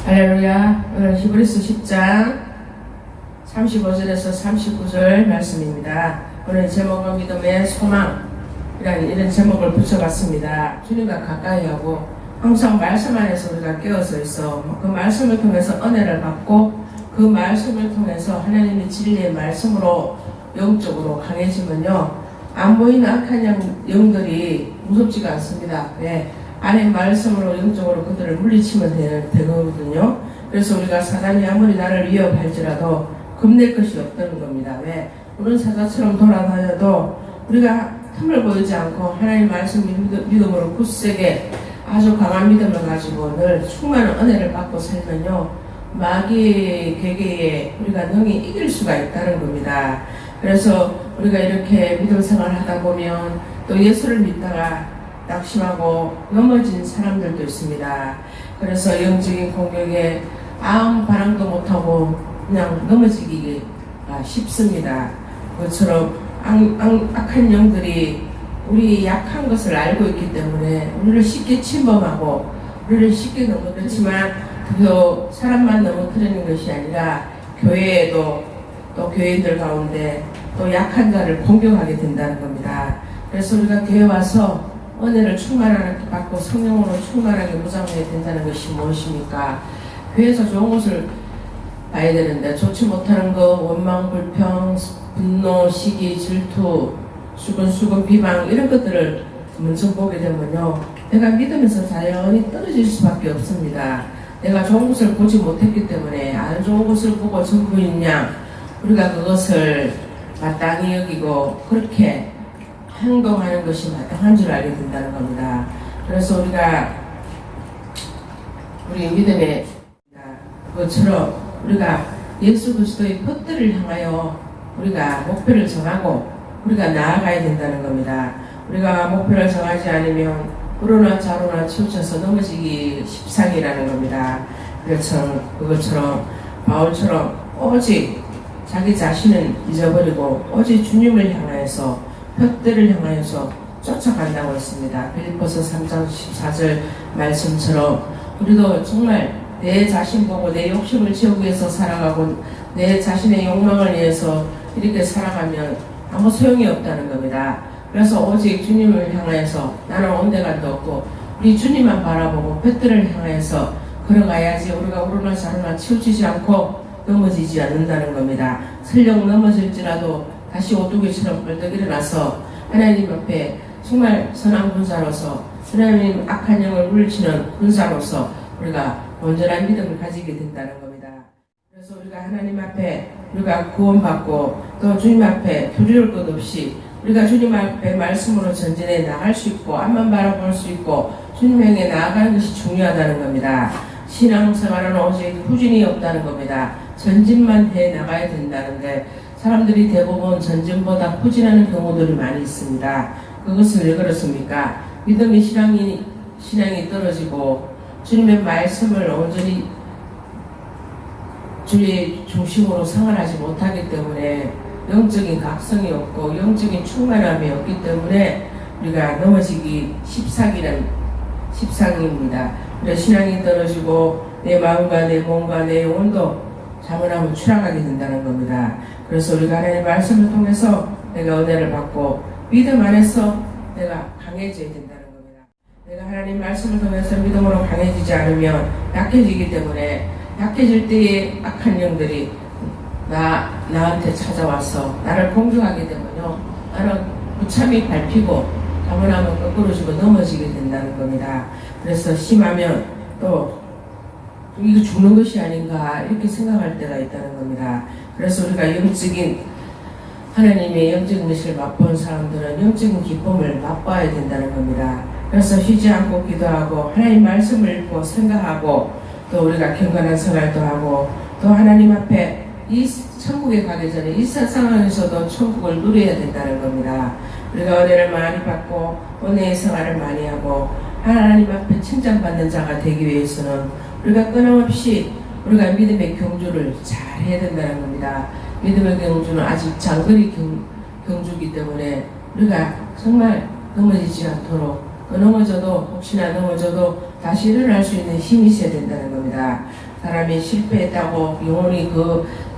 할렐루야. 오늘 히브리서 10장 35절에서 39절 말씀입니다. 오늘 제목은 믿음의 소망이라는 이런 제목을 붙여봤습니다. 주님과 가까이 하고 항상 말씀 안에서 우리가 깨어서 있어 그 말씀을 통해서 은혜를 받고 그 말씀을 통해서 하나님의 진리의 말씀으로 영적으로 강해지면요, 안 보이는 악한 영들이 무섭지가 않습니다. 왜? 안의 말씀으로 영적으로 그들을 물리치면 되거든요. 그래서 우리가 사단이 아무리 나를 위협할지라도 겁낼 것이 없다는 겁니다. 왜? 우리는 사자처럼 돌아다녀도 우리가 틈을 보이지 않고 하나님의 말씀 믿음으로 굳세게 아주 강한 믿음을 가지고 늘 충만한 은혜를 받고 살면요, 마귀의 괴계에 우리가 능히 이길 수가 있다는 겁니다. 그래서 우리가 이렇게 믿음 생활을 하다 보면 또 예수를 믿다가 낙심하고 넘어진 사람들도 있습니다. 그래서 영적인 공격에 아무 반항도 못하고 그냥 넘어지기가 쉽습니다. 그것처럼 악한 영들이 우리 약한 것을 알고 있기 때문에 우리를 쉽게 침범하고 우리를 쉽게 넘어뜨리지만 그 사람만 넘어뜨리는 것이 아니라 교회에도 또 교인들 가운데 또 약한 자를 공격하게 된다는 겁니다. 그래서 우리가 교회 와서 은혜를 충만하게 받고 성령으로 충만하게 무장해야 된다는 것이 무엇입니까? 교회에서 좋은 것을 봐야 되는데 좋지 못하는 거, 원망, 불평, 분노, 시기, 질투, 수근수근, 비방 이런 것들을 먼저 보게 되면요, 내가 믿으면서 자연히 떨어질 수밖에 없습니다. 내가 좋은 것을 보지 못했기 때문에 안 좋은 것을 보고 전부인 양 우리가 그것을 마땅히 여기고 그렇게 행동하는 것이 마땅한 줄 알게 된다는 겁니다. 그래서 우리가 우리 믿음의 그것처럼 우리가 예수 그리스도의 퍼들을 향하여 우리가 목표를 정하고 우리가 나아가야 된다는 겁니다. 우리가 목표를 정하지 않으면 우로나 좌로나 치우쳐서 넘어지기 십상이라는 겁니다. 그것처럼 바울처럼 오직 자기 자신을 잊어버리고 오직 주님을 향하여서 푯대를 향하여서 쫓아간다고 했습니다. 빌립보서 3장 14절 말씀처럼 우리도 정말 내 자신 보고 내 욕심을 채우기 위해서 살아가고 내 자신의 욕망을 위해서 이렇게 살아가면 아무 소용이 없다는 겁니다. 그래서 오직 주님을 향하여서 나는 온데간도 없고 우리 주님만 바라보고 푯대를 향하여서 걸어가야지 우리가 오르나 좌르나 치우치지 않고 넘어지지 않는다는 겁니다. 설령 넘어질지라도 다시 오뚜기처럼 벌떡 일어나서 하나님 앞에 정말 선한 군사로서 하나님 악한 영을 물리치는 군사로서 우리가 온전한 믿음을 가지게 된다는 겁니다. 그래서 우리가 하나님 앞에 우리가 구원받고 또 주님 앞에 두려울 것 없이 우리가 주님 앞에 말씀으로 전진해 나갈 수 있고 앞만 바라볼 수 있고 주님 향해 나아가는 것이 중요하다는 겁니다. 신앙생활은 오직 후진이 없다는 겁니다. 전진만 해 나가야 된다는데 사람들이 대부분 전진보다 후진하는 경우들이 많이 있습니다. 그것은 왜 그렇습니까? 믿음의 신앙이 떨어지고 주님의 말씀을 온전히 주의 중심으로 생활하지 못하기 때문에 영적인 각성이 없고 영적인 충만함이 없기 때문에 우리가 넘어지기 십상입니다. 그래서 신앙이 떨어지고 내 마음과 내 몸과 내 영혼도 자문하면 추락하게 된다는 겁니다. 그래서 우리가 하나님의 말씀을 통해서 내가 은혜를 받고 믿음 안에서 내가 강해져야 된다는 겁니다. 내가 하나님 말씀을 통해서 믿음으로 강해지지 않으면 약해지기 때문에 약해질 때에 악한 영들이 나한테 찾아와서 나를 공격하게 되면요, 나는 무참히 밟히고 자문하면 거꾸로지고 넘어지게 된다는 겁니다. 그래서 심하면 또 이거 죽는 것이 아닌가 이렇게 생각할 때가 있다는 겁니다. 그래서 우리가 영적인 하나님의 영적인 것을 맛본 사람들은 영적인 기쁨을 맛봐야 된다는 겁니다. 그래서 쉬지 않고 기도하고 하나님 말씀을 읽고 생각하고 또 우리가 경건한 생활도 하고 또 하나님 앞에 이 천국에 가기 전에 이 세상에서도 천국을 누려야 된다는 겁니다. 우리가 은혜를 많이 받고 은혜의 생활을 많이 하고 하나님 앞에 칭찬받는 자가 되기 위해서는 우리가 끊임없이 우리가 믿음의 경주를 잘 해야 된다는 겁니다. 믿음의 경주는 아직 장거리 경주이기 때문에 우리가 정말 넘어지지 않도록 넘어져도 혹시나 넘어져도 다시 일어날 수 있는 힘이 있어야 된다는 겁니다. 사람이 실패했다고 영혼이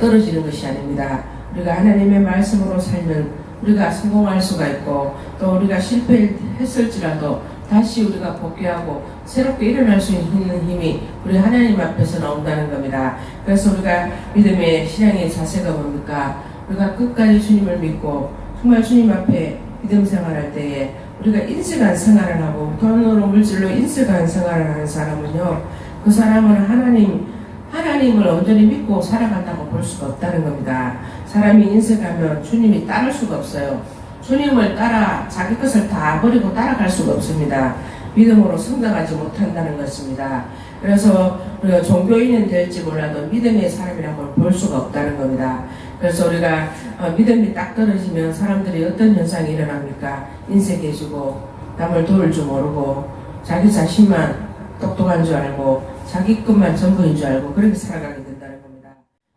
떨어지는 것이 아닙니다. 우리가 하나님의 말씀으로 살면 우리가 성공할 수가 있고, 또 우리가 실패했을지라도 다시 우리가 복귀하고 새롭게 일어날 수 있는 힘이 우리 하나님 앞에서 나온다는 겁니다. 그래서 우리가 믿음의 신앙의 자세가 뭡니까? 우리가 끝까지 주님을 믿고 정말 주님 앞에 믿음 생활할 때에 우리가 인색한 생활을 하고 돈으로 물질로 인색한 생활을 하는 사람은요, 그 사람은 하나님을 온전히 믿고 살아간다고 볼 수가 없다는 겁니다. 사람이 인색하면 주님이 따를 수가 없어요. 주님을 따라 자기 것을 다 버리고 따라갈 수가 없습니다. 믿음으로 성장하지 못한다는 것입니다. 그래서 우리가 종교인은 될지 몰라도 믿음의 사람이라고 볼 수가 없다는 겁니다. 그래서 우리가 믿음이 딱 떨어지면 사람들이 어떤 현상이 일어납니까? 인색해지고 남을 도울 줄 모르고 자기 자신만 똑똑한 줄 알고 자기 것만 전부인 줄 알고 그렇게 살아가게 된다는 겁니다.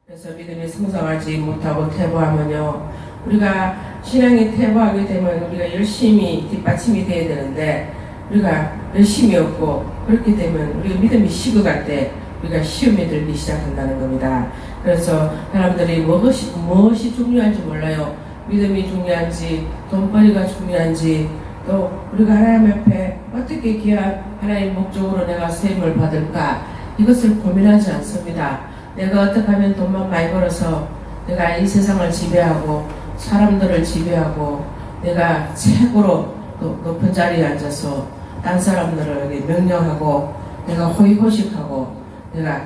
그래서 믿음이 성장하지 못하고 퇴보하면요, 우리가 신앙이 퇴보하게 되면 우리가 열심히 뒷받침이 돼야 되는데 우리가 열심히 없고, 그렇게 되면 우리가 믿음이 식어갈 때 우리가 시험에 들기 시작한다는 겁니다. 그래서 사람들이 무엇이 중요한지 몰라요. 믿음이 중요한지, 돈벌이가 중요한지, 또 우리가 하나님 앞에 어떻게 귀한 하나님 목적으로 내가 세임을 받을까, 이것을 고민하지 않습니다. 내가 어떻게 하면 돈만 많이 벌어서 내가 이 세상을 지배하고 사람들을 지배하고 내가 최고로 높은 자리에 앉아서 딴 사람들을 명령하고 내가 호의호식하고 내가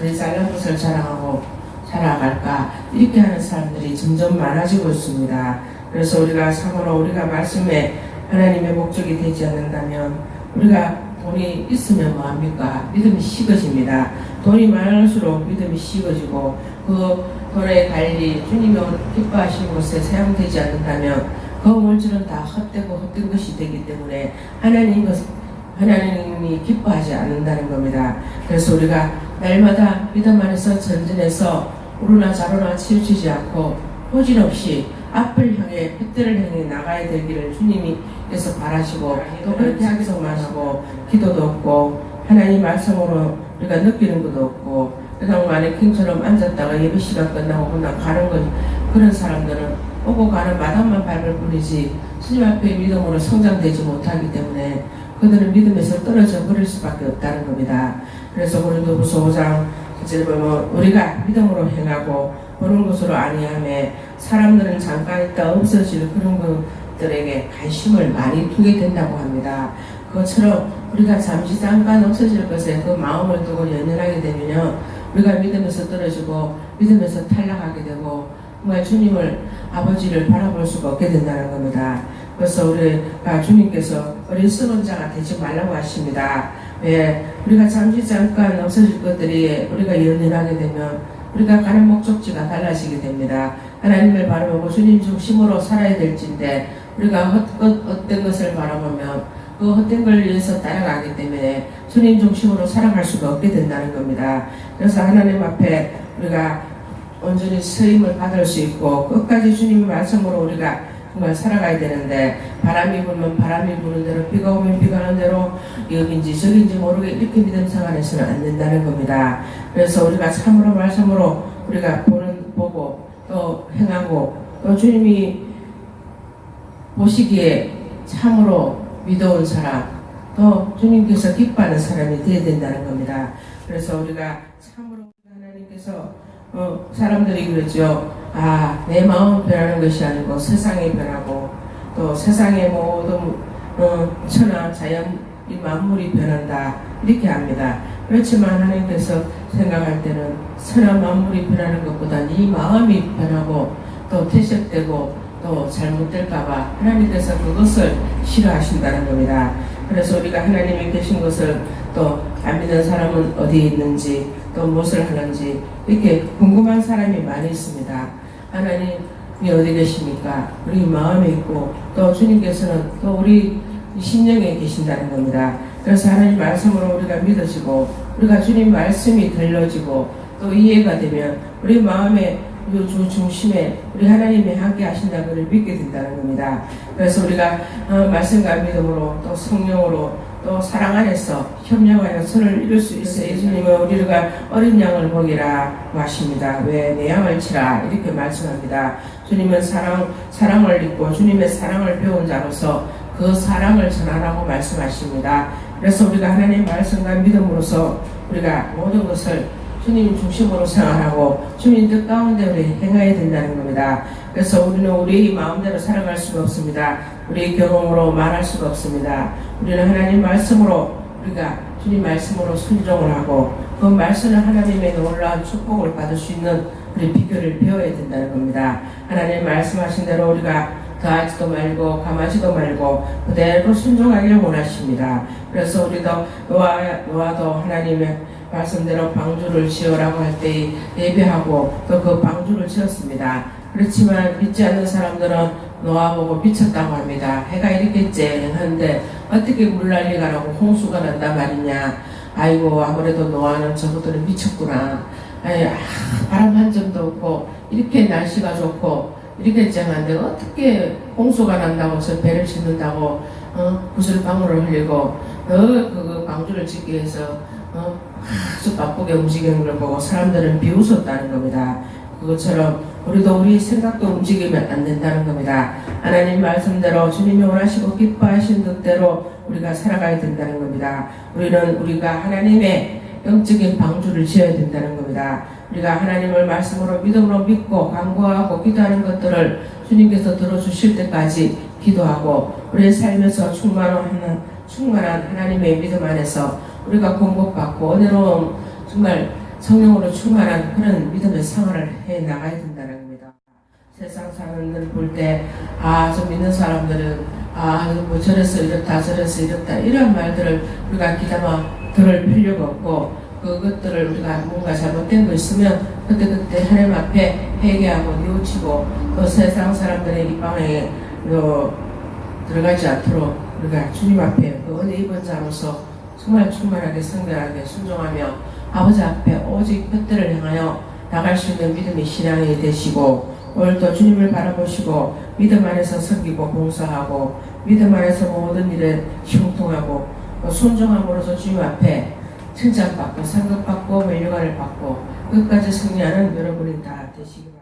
내 잘난 것을 자랑하고 살아갈까, 이렇게 하는 사람들이 점점 많아지고 있습니다. 그래서 우리가 참으로 우리가 말씀에 하나님의 목적이 되지 않는다면 우리가 돈이 있으면 뭐합니까? 믿음이 식어집니다. 돈이 많을수록 믿음이 식어지고 그 돈의 관리, 주님이 기뻐하시는 것에 사용되지 않는다면 그 물질은 다 헛되고 헛된 것이 되기 때문에 하나님이 기뻐하지 않는다는 겁니다. 그래서 우리가 날마다 믿음 안에서 전진해서 우르나 자로나 치우치지 않고 호진 없이 앞을 향해 핏대를 향해 나가야 되기를 주님께서 바라시고, 또 그렇게 하기만 하고 기도도 없고 하나님 말씀으로 우리가 느끼는 것도 없고 그냥 마네킹처럼 앉았다가 예배 시간 끝나고 그냥 가는 것, 그런 사람들은 오고 가는 마당만 밟을 뿐이지 주님 앞에 믿음으로 성장되지 못하기 때문에 그들은 믿음에서 떨어져 버릴 수밖에 없다는 겁니다. 그래서 고린도후서 5장 이제 보면 우리가 믿음으로 행하고 보는 것으로 아니하며 사람들은 잠깐 있다 없어질 그런 것들에게 관심을 많이 두게 된다고 합니다. 그것처럼 우리가 잠깐 없어질 것에 그 마음을 두고 연연하게 되면요, 우리가 믿음에서 떨어지고 믿음에서 탈락하게 되고 정말 주님을, 아버지를 바라볼 수가 없게 된다는 겁니다. 그래서 우리가 주님께서 어리석은 자가 되지 말라고 하십니다. 왜? 우리가 잠깐 없어질 것들이 우리가 연연하게 되면 우리가 가는 목적지가 달라지게 됩니다. 하나님을 바라보고 주님 중심으로 살아야 될진데 우리가 헛된 것을 바라보면 그 헛된 걸 위해서 따라가기 때문에 주님 중심으로 살아갈 수가 없게 된다는 겁니다. 그래서 하나님 앞에 우리가 온전히 쓰임을 받을 수 있고 끝까지 주님 말씀으로 우리가 정말 살아가야 되는데, 바람이 불면 바람이 부는 대로, 비가 오면 비가 오는 대로 여긴지 저긴지 모르게 이렇게 믿음 생활해서는 안 된다는 겁니다. 그래서 우리가 참으로 말씀으로 우리가 보고 또 행하고 또 주님이 보시기에 참으로 믿어온 사람, 또 주님께서 기뻐하는 사람이 되어야 된다는 겁니다. 그래서 우리가 참으로 하나님께서 사람들이 그러죠. 내 마음 변하는 것이 아니고 세상이 변하고 또 세상의 모든 천하 자연 이 만물이 변한다, 이렇게 합니다. 그렇지만 하나님께서 생각할 때는 천하 만물이 변하는 것보다 네 마음이 변하고 또 퇴색되고 또 잘못될까봐 하나님께서 그것을 싫어하신다는 겁니다. 그래서 우리가 하나님이 계신 것을 또 안 믿는 사람은 어디에 있는지 또 무엇을 하는지 이렇게 궁금한 사람이 많이 있습니다. 하나님이 어디 계십니까? 우리 마음에 있고 또 주님께서는 또 우리 심령에 계신다는 겁니다. 그래서 하나님 말씀으로 우리가 믿어지고 우리가 주님 말씀이 들려지고 또 이해가 되면 우리 마음에 주 중심에 우리 하나님이 함께 하신다는 것을 믿게 된다는 겁니다. 그래서 우리가 말씀과 믿음으로 또 성령으로 또 사랑 안에서 협력하여 선을 이룰 수 있어. 예수님은 우리가 어린 양을 먹이라 하십니다. 왜 내 양을 치라 이렇게 말씀합니다. 주님은 사랑을 입고 주님의 사랑을 배운 자로서 그 사랑을 전하라고 말씀하십니다. 그래서 우리가 하나님의 말씀과 믿음으로써 우리가 모든 것을 주님 중심으로 생활하고 주님 뜻 가운데 우리 행해야 된다는 겁니다. 그래서 우리는 우리 마음대로 살아갈 수가 없습니다. 우리 경험으로 말할 수가 없습니다. 우리는 하나님 말씀으로 우리가 주님 말씀으로 순종을 하고 그 말씀을 하나님의 놀라운 축복을 받을 수 있는 우리 비결을 배워야 된다는 겁니다. 하나님 말씀하신 대로 우리가 더하지도 말고 감하지도 말고 그대로 순종하기를 원하십니다. 그래서 우리도 노아도 하나님의 말씀대로 방주를 지으라고 할 때 예배하고 또 그 방주를 지었습니다. 그렇지만 믿지 않는 사람들은 노아 보고 미쳤다고 합니다. 해가 이렇게 쨍한데 어떻게 물난리가 나고 홍수가 난단 말이냐. 아이고 아무래도 노아는 저것들은 미쳤구나. 바람 한 점도 없고 이렇게 날씨가 좋고 이렇게 쨍한데 어떻게 홍수가 난다고 저 배를 짓는다고 구슬방울을 흘리고 그 방주를 짓기 위해서 아주 바쁘게 움직이는 걸 보고 사람들은 비웃었다는 겁니다. 그것처럼 우리도 우리 생각도 움직이면 안 된다는 겁니다. 하나님 말씀대로 주님이 원하시고 기뻐하신 뜻대로 우리가 살아가야 된다는 겁니다. 우리가 하나님의 영적인 방주를 지어야 된다는 겁니다. 우리가 하나님을 말씀으로 믿음으로 믿고 간구하고 기도하는 것들을 주님께서 들어주실 때까지 기도하고 우리의 삶에서 충만한 하나님의 믿음 안에서 우리가 공급받고 은혜로운 정말 성령으로 충만한 그런 믿음의 생활을 해 나가야 된다는 겁니다. 세상 사람들 볼 때 저 믿는 사람들은 뭐 저래서 이렇다 저래서 이렇다 이런 말들을 우리가 귀담아 들을 필요가 없고 그것들을 우리가 뭔가 잘못된 거 있으면 그때 하나님 앞에 회개하고 뉘우치고 또 세상 사람들의 입방에 들어가지 않도록 우리가 주님 앞에 그 은혜 입은 자로서 정말 충만하게 성결하게 순종하며 아버지 앞에 오직 그때를 향하여 나갈 수 있는 믿음의 신앙이 되시고 오늘도 주님을 바라보시고 믿음 안에서 섬기고 봉사하고 믿음 안에서 모든 일에 형통하고 순종함으로써 주님 앞에 칭찬받고 상급받고 멸류관을 받고 끝까지 승리하는 여러분이 다 되시기 바랍니다.